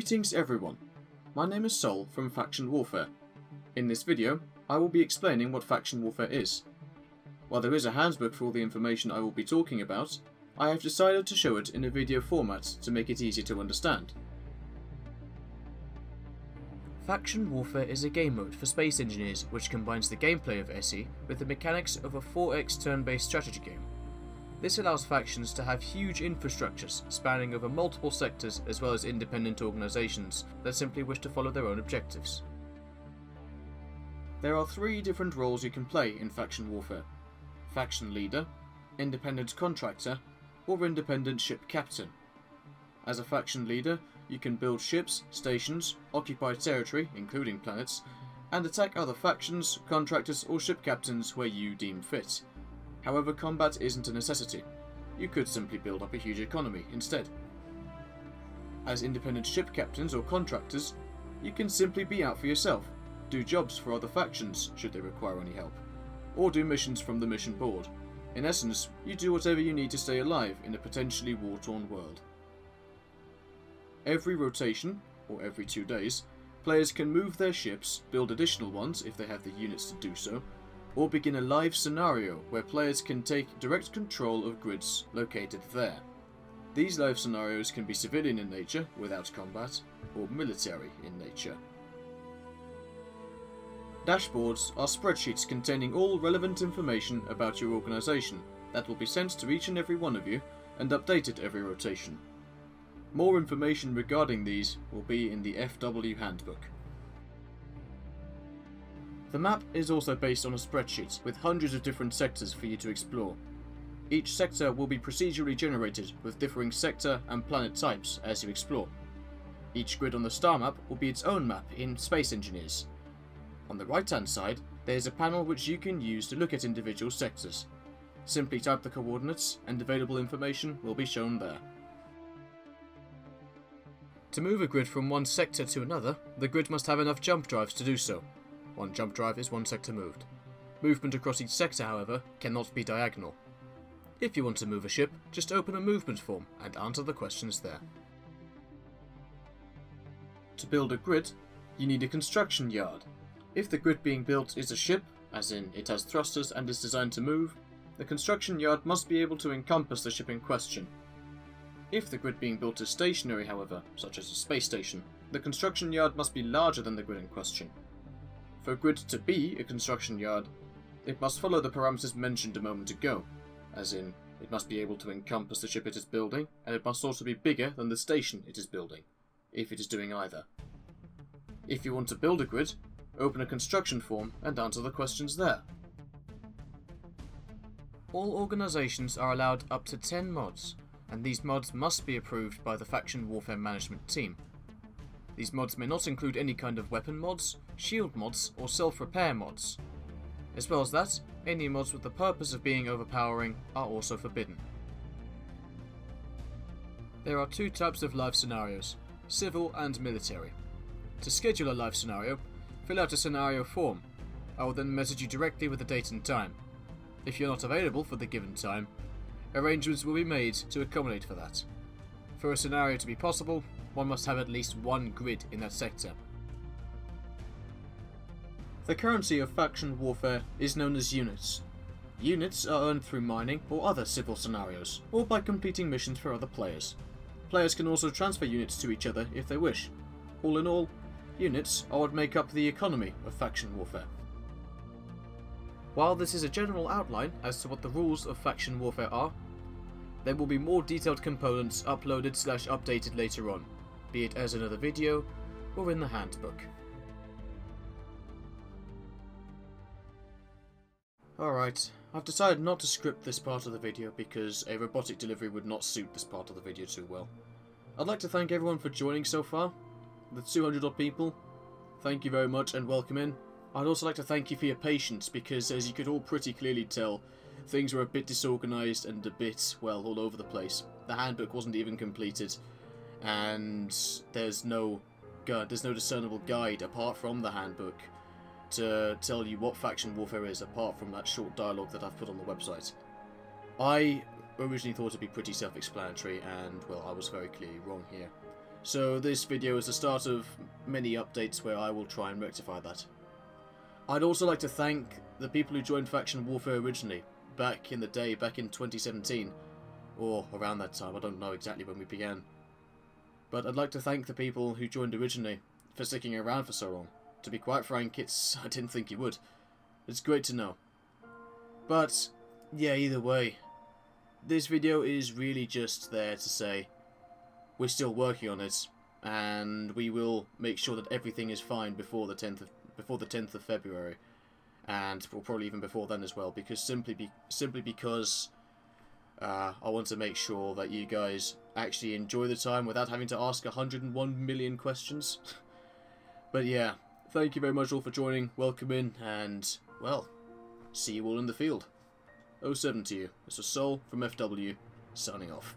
Greetings everyone, my name is Sol from Faction Warfare. In this video, I will be explaining what Faction Warfare is. While there is a handbook for all the information I will be talking about, I have decided to show it in a video format to make it easy to understand. Faction Warfare is a game mode for space engineers which combines the gameplay of SE with the mechanics of a 4x turn-based strategy game. This allows factions to have huge infrastructures spanning over multiple sectors as well as independent organisations that simply wish to follow their own objectives. There are 3 different roles you can play in Faction Warfare: Faction Leader, Independent Contractor, or Independent Ship Captain. As a Faction Leader, you can build ships, stations, occupy territory, including planets, and attack other factions, contractors, or ship captains where you deem fit. However, combat isn't a necessity. You could simply build up a huge economy instead. As independent ship captains or contractors, you can simply be out for yourself, do jobs for other factions should they require any help, or do missions from the mission board. In essence, you do whatever you need to stay alive in a potentially war-torn world. Every rotation, or every 2 days, players can move their ships, build additional ones if they have the units to do so, or begin a live scenario where players can take direct control of grids located there. These live scenarios can be civilian in nature, without combat, or military in nature. Dashboards are spreadsheets containing all relevant information about your organisation that will be sent to each and every one of you and updated every rotation. More information regarding these will be in the FW Handbook. The map is also based on a spreadsheet with hundreds of different sectors for you to explore. Each sector will be procedurally generated with differing sector and planet types as you explore. Each grid on the star map will be its own map in Space Engineers. On the right hand side, there is a panel which you can use to look at individual sectors. Simply type the coordinates and available information will be shown there. To move a grid from one sector to another, the grid must have enough jump drives to do so. 1 jump drive is 1 sector moved. Movement across each sector, however, cannot be diagonal. If you want to move a ship, just open a movement form and answer the questions there. To build a grid, you need a construction yard. If the grid being built is a ship, as in it has thrusters and is designed to move, the construction yard must be able to encompass the ship in question. If the grid being built is stationary, however, such as a space station, the construction yard must be larger than the grid in question. For a grid to be a construction yard, it must follow the parameters mentioned a moment ago, as in, it must be able to encompass the ship it is building, and it must also be bigger than the station it is building, if it is doing either. If you want to build a grid, open a construction form and answer the questions there. All organisations are allowed up to 10 mods, and these mods must be approved by the Faction Warfare Management team. These mods may not include any kind of weapon mods, shield mods, or self-repair mods. As well as that, any mods with the purpose of being overpowering are also forbidden. There are 2 types of live scenarios, civil and military. To schedule a live scenario, fill out a scenario form. I will then message you directly with the date and time. If you're not available for the given time, arrangements will be made to accommodate for that. For a scenario to be possible, one must have at least 1 grid in that sector. The currency of Faction Warfare is known as units. Units are earned through mining or other civil scenarios, or by completing missions for other players. Players can also transfer units to each other if they wish. All in all, units are what make up the economy of Faction Warfare. While this is a general outline as to what the rules of Faction Warfare are, there will be more detailed components uploaded/updated later on, be it as another video or in the handbook. Alright, I've decided not to script this part of the video because a robotic delivery would not suit this part of the video too well. I'd like to thank everyone for joining so far. The 200 odd people, thank you very much and welcome in. I'd also like to thank you for your patience because, as you could all pretty clearly tell, things were a bit disorganised and a bit, well, all over the place. The handbook wasn't even completed, and there's no discernible guide apart from the handbook to tell you what Faction Warfare is, apart from that short dialogue that I've put on the website. I originally thought it'd be pretty self-explanatory, and, well, I was very clearly wrong here. So this video is the start of many updates where I will try and rectify that. I'd also like to thank the people who joined Faction Warfare originally, back in the day, back in 2017, or around that time, I don't know exactly when we began. But I'd like to thank the people who joined originally for sticking around for so long. To be quite frank, I didn't think you would. It's great to know. But, yeah, either way, this video is really just there to say we're still working on it, and we will make sure that everything is fine before the 10th of February, and probably even before then as well, because simply because I want to make sure that you guys actually enjoy the time without having to ask 101 million questions. But yeah, thank you very much all for joining, welcome in, and, well, see you all in the field. 07 to you. This was Sol from FW, signing off.